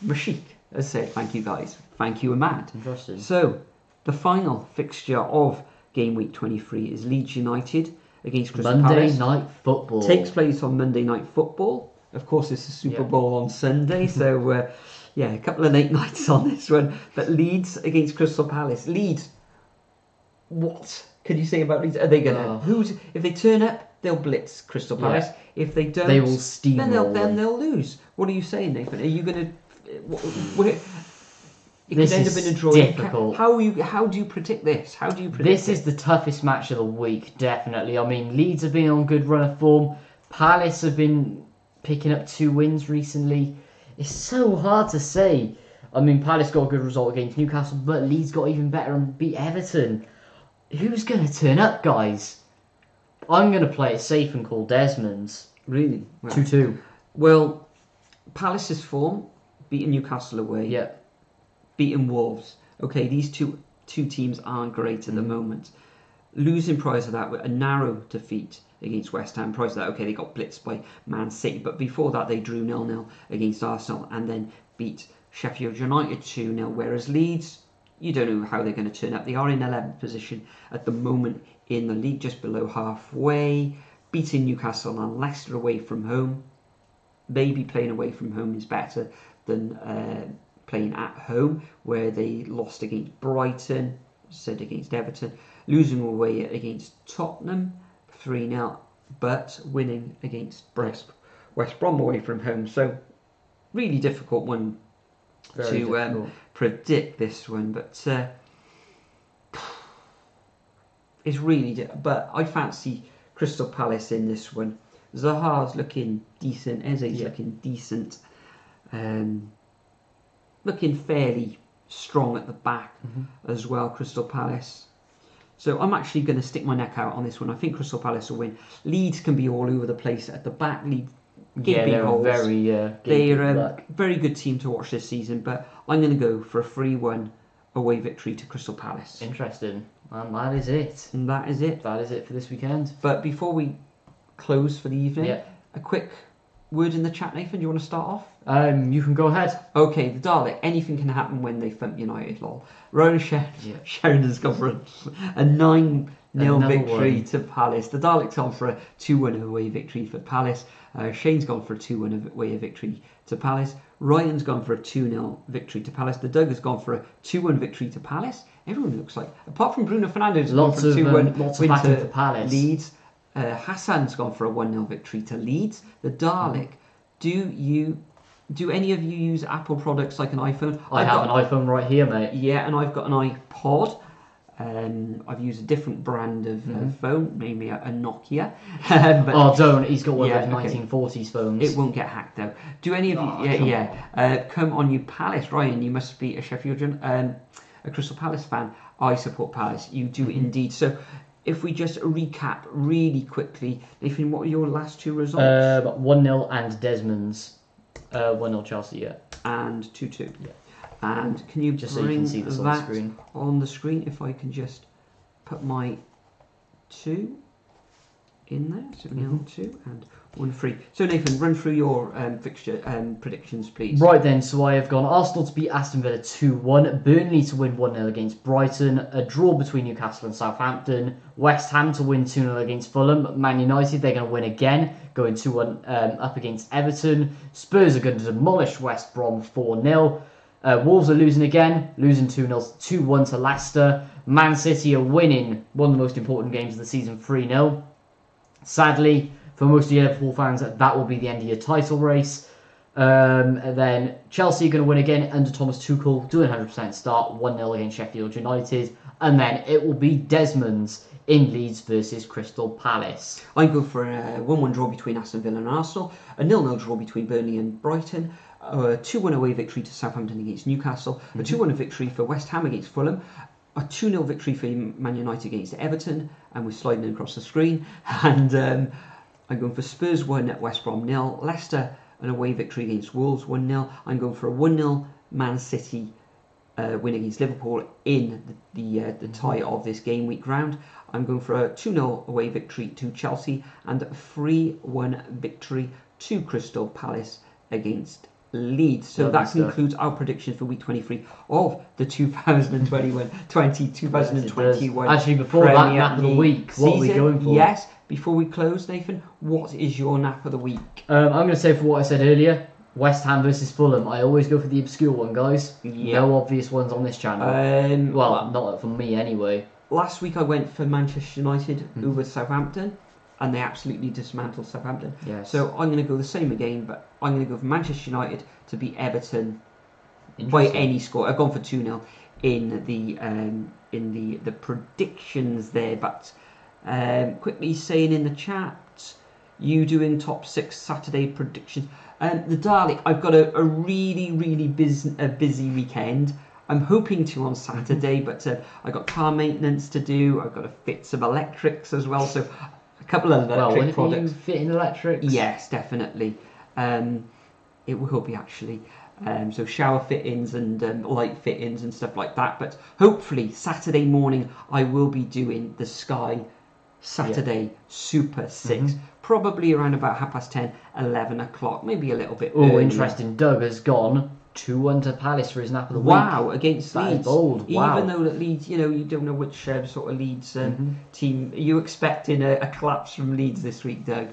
Rashik has said, thank you guys. Thank you, Ahmad. Interesting. So, the final fixture of game week 23 is Leeds United against Crystal Palace. Monday Night Football. Takes place on Monday Night Football. Of course, it's the Super Bowl on Sunday, so a couple of late nights on this one. But Leeds against Crystal Palace. Leeds, what can you say about Leeds? Are they gonna if they turn up, they'll blitz Crystal Palace. If they don't, they will steamroll. Then they'll lose. What are you saying, Nathan? Are you gonna? It could end up in a draw. Difficult. How do you predict this? How do you predict this? Is the toughest match of the week, definitely. I mean, Leeds have been on good run of form. Palace have been picking up 2 wins recently. It's so hard to say. I mean, Palace got a good result against Newcastle, but Leeds got even better and beat Everton. Who's going to turn up, guys? I'm going to play it safe and call Desmond's. Really? 2-2. Well, Palace's form, beating Newcastle away. Yeah. Beating Wolves. Okay, these two teams aren't great at the moment. Losing prior to that with a narrow defeat against West Ham. Prior to that, okay, they got blitzed by Man City, but before that they drew 0-0 against Arsenal and then beat Sheffield United 2-0. Whereas Leeds, you don't know how they're going to turn up. They are in 11th position at the moment in the league, just below halfway, beating Newcastle and Leicester away from home. Maybe playing away from home is better than playing at home, where they lost against Brighton, said against Everton, losing away against Tottenham 3-0, but winning against West Brom away from home. So really difficult one to predict, this one, but it's really but I fancy Crystal Palace in this one. Zaha's looking decent, Eze's looking decent, looking fairly strong at the back as well, Crystal Palace. So I'm actually going to stick my neck out on this one. I think Crystal Palace will win. Leeds can be all over the place at the back. Leeds, they're a very good team to watch this season, but I'm going to go for a 3-1 away victory to Crystal Palace. Interesting. And that is it. And that is it. That is it for this weekend. But before we close for the evening, a quick word in the chat, Nathan. Do you want to start off? You can go ahead. Okay, the Dalek. Anything can happen when they thump United, lol. Rowan Sheridan's gone for a 9-0 victory to Palace. The Dalek's gone for a 2-1 away victory for Palace. Shane's gone for a 2-1 away victory to Palace. Ryan's gone for a 2-0 victory to Palace. The Doug has gone for a 2-1 victory to Palace. Everyone looks like, apart from Bruno Fernandes, has gone for a 2-1 win to Palace. Leeds. Hassan's gone for a 1-0 victory to Leeds. The Dalek, do any of you use Apple products like an iPhone? I have an iPhone right here, mate. Yeah, and I've got an iPod. I've used a different brand of phone, mainly a Nokia. But don't. He's got one of those 1940s phones. It won't get hacked, though. Do any of you... come on, you Palace. Ryan, you must be a Sheffieldian, a Crystal Palace fan. I support Palace. You do indeed. So... if we just recap really quickly, Nathan, what were your last two results? 1-0 and Desmond's 1-0 Chelsea, and 2-2. Yeah. And can you just bring so you can see this on the screen? If I can just put my 2 in there, so 0-2 and 1-3. So Nathan, run through your fixture predictions, please. Right then, so I have gone Arsenal to beat Aston Villa 2-1, Burnley to win 1-0 against Brighton, a draw between Newcastle and Southampton, West Ham to win 2-0 against Fulham, Man United, they're going to win again, going 2-1 up against Everton, Spurs are going to demolish West Brom 4-0, Wolves are losing again, losing 2-1 to Leicester, Man City are winning one of the most important games of the season 3-0. Sadly, for most of the Liverpool fans, that will be the end of your title race. And then Chelsea are going to win again under Thomas Tuchel, doing 100% start, 1-0 against Sheffield United. And then it will be Desmond's in Leeds versus Crystal Palace. I go for a 1-1 draw between Aston Villa and Arsenal, a 0-0 draw between Burnley and Brighton, a 2-1 away victory to Southampton against Newcastle, a 2-1 victory for West Ham against Fulham, a 2-0 victory for Man United against Everton, and we're sliding across the screen, and I'm going for Spurs 1 at West Brom 0, Leicester an away victory against Wolves 1-0, I'm going for a 1-0 Man City win against Liverpool in the tie of this game week round. I'm going for a 2-0 away victory to Chelsea and a 3-1 victory to Crystal Palace against Leeds. So that concludes our predictions for week 23 of the 2021. Actually, before that, nap of the week, what are we going for? Yes, before we close, Nathan, what is your nap of the week? I'm going to say for what I said earlier, West Ham versus Fulham. I always go for the obscure one, guys. Yep. No obvious ones on this channel. Well, not for me anyway. Last week I went for Manchester United over Southampton, and they absolutely dismantled Southampton. Yes. So I'm going to go the same again, but I'm going to go for Manchester United to beat Everton by any score. I've gone for 2-0 in the predictions there. But quickly saying in the chat, you doing top 6 Saturday predictions. The Dalek, I've got a really busy weekend. I'm hoping to on Saturday, but I've got car maintenance to do. I've got to fit some electrics as well. So a couple of electric products. You fit in electrics? Yes, definitely. It will be actually. So shower fittings and light fittings and stuff like that. But hopefully Saturday morning I will be doing the Sky Saturday Super 6. Probably around about 10:30, 11 o'clock, maybe a little bit earlier. Oh, interesting. Doug has gone 2-1 to Palace for his nap of the week. Wow, against that Leeds. Is bold. Wow. Even though that Leeds, you don't know which sort of Leeds team. Are you expecting a collapse from Leeds this week, Doug?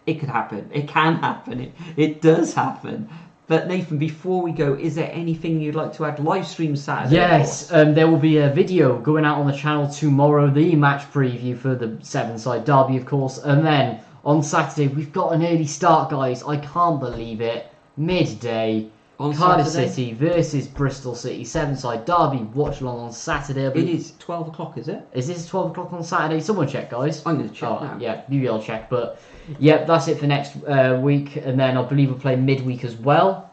It could happen. It can happen. It does happen. But Nathan, before we go, is there anything you'd like to add? Live stream Saturday? Yes, there will be a video going out on the channel tomorrow, the match preview for the seven-side derby, of course. And then on Saturday, we've got an early start, guys. I can't believe it. Midday. On Cardiff Saturday? City versus Bristol City, seven-side derby. Watch along on Saturday. It is 12 o'clock, is it? Is this 12 o'clock on Saturday? Someone check, guys. I'm going to check now. Yeah, maybe I'll check. But, yep, that's it for next week. And then I believe we'll play midweek as well.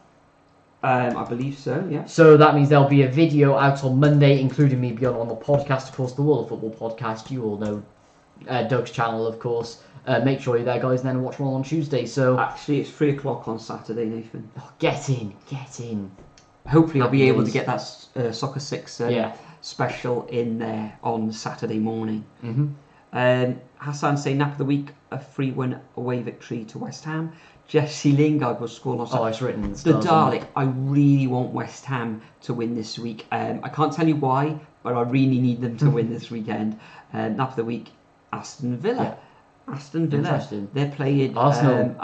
I believe so, yeah. So that means there'll be a video out on Monday, including me being on the podcast, of course, the World of Football podcast. You all know Doug's channel, of course. Make sure you're there, guys, and then watch one on Tuesday. So actually, it's 3 o'clock on Saturday, Nathan. Oh, get in. Hopefully, I'll be Happy able days. to get that Soccer 6 special in there on Saturday morning. Hassan saying nap of the week, a 3-1 away victory to West Ham. Jesse Lingard will score on Saturday. Oh, it's written in the The stars, Dalek, I really want West Ham to win this week. I can't tell you why, but I really need them to win this weekend. Nap of the week, Aston Villa. Yeah. Aston Villa. Interesting. They're playing Arsenal.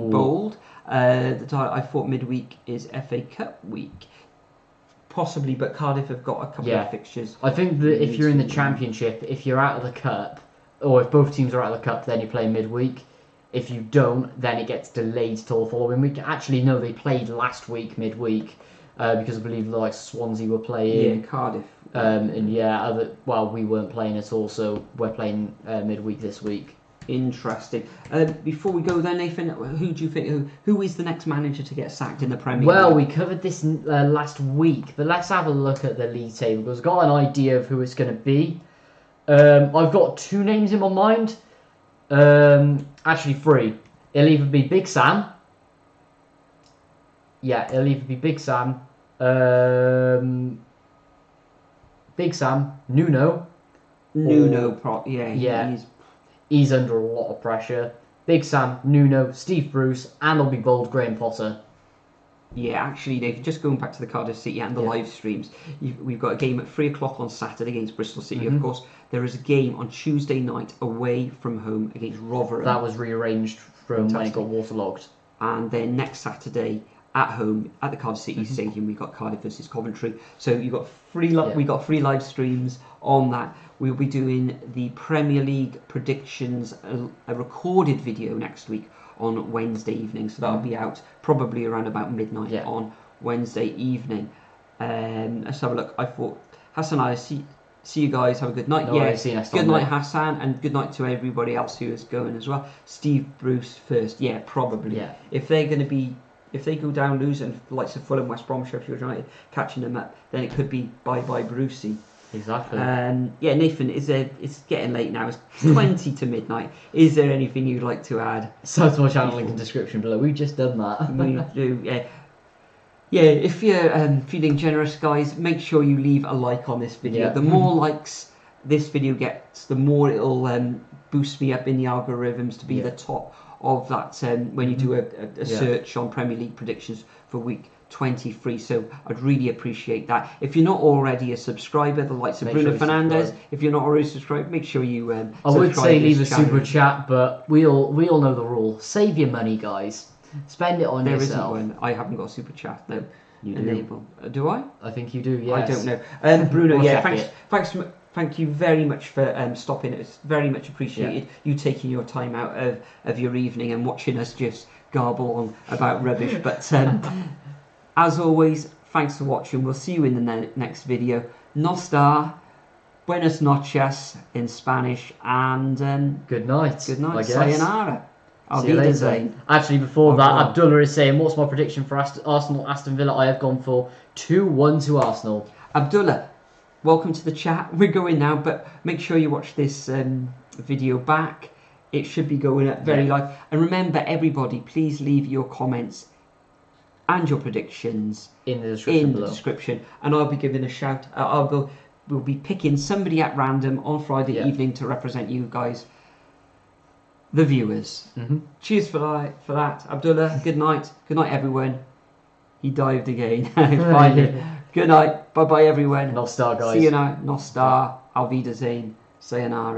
bold. I thought midweek is FA Cup week. Possibly, but Cardiff have got a couple of fixtures. I think that if you're in the Championship, if you're out of the Cup, or if both teams are out of the Cup, then you play midweek. If you don't, then it gets delayed till the following week. Actually, no, they played last week, midweek, because I believe like Swansea were playing. Yeah, Cardiff. We weren't playing at all, so we're playing midweek this week. Interesting. Before we go then, Nathan, who do you think, who is the next manager to get sacked in the Premier League? Well, we covered this last week, but let's have a look at the league table, because I've got an idea of who it's going to be. I've got 2 names in my mind. Actually 3. It'll either be Big Sam. Yeah, it'll either be Big Sam. Big Sam, Nuno. He's under a lot of pressure. Big Sam, Nuno, Steve Bruce, and there'll be bold Graham Potter. Yeah, actually, Dave, just going back to the Cardiff City and the live streams, we've got a game at 3 o'clock on Saturday against Bristol City. Of course, there is a game on Tuesday night away from home against Rotherham. That was rearranged from when it got waterlogged. And then next Saturday at home at the Cardiff City Stadium, we've got Cardiff versus Coventry. So you've got we got 3 live streams on that. We'll be doing the Premier League predictions, a recorded video next week on Wednesday evening, so that'll be out probably around about midnight on Wednesday evening. Let's have a look. I thought Hassan, I see you guys. Have a good night. Good night, Hassan, and good night to everybody else who is going as well. Steve Bruce first. Yeah, probably. Yeah. If they go down losing, the likes of Fulham, West Brom, Sheffield United catching them up, then it could be bye Brucey. Exactly. Nathan, it's getting late now. It's 20 to midnight. Is there anything you'd like to add? So to my channel link in the description below. We've just done that. We do, yeah. Yeah, if you're feeling generous, guys, make sure you leave a like on this video. The more likes this video gets, the more it'll boost me up in the algorithms to be the top of that when you do a search on Premier League predictions for week 23. So I'd really appreciate that. If you're not already a subscriber, the likes of Bruno Fernandes, if you're not already subscribed, make sure you I would say leave a super chat, but we all know the rule. Save your money, guys. Spend it on yourself. There isn't one. I haven't got a super chat though. You do. Do I? I think you do. Yes. I don't know. Bruno, thank you very much for stopping. It's very much appreciated. You taking your time out of your evening and watching us just garble on about rubbish. But as always, thanks for watching. We'll see you in the next video. No está, buenas noches in Spanish, and good night. Good night. Sayonara. See you later. Actually, before that, Abdullah is saying, what's my prediction for Arsenal Aston Villa? I have gone for 2-1 to Arsenal. Abdullah, welcome to the chat. We're going now, but make sure you watch this video back. It should be going up very live. And remember, everybody, please leave your comments and your predictions in the description. And I'll be giving a shout. We'll be picking somebody at random on Friday evening to represent you guys, the viewers. Cheers for that, Abdullah. Good night, everyone. He dived again. Finally. Good night. Bye everyone. No star, guys. See you now. No star. Auf Wiedersehen. Sayonara.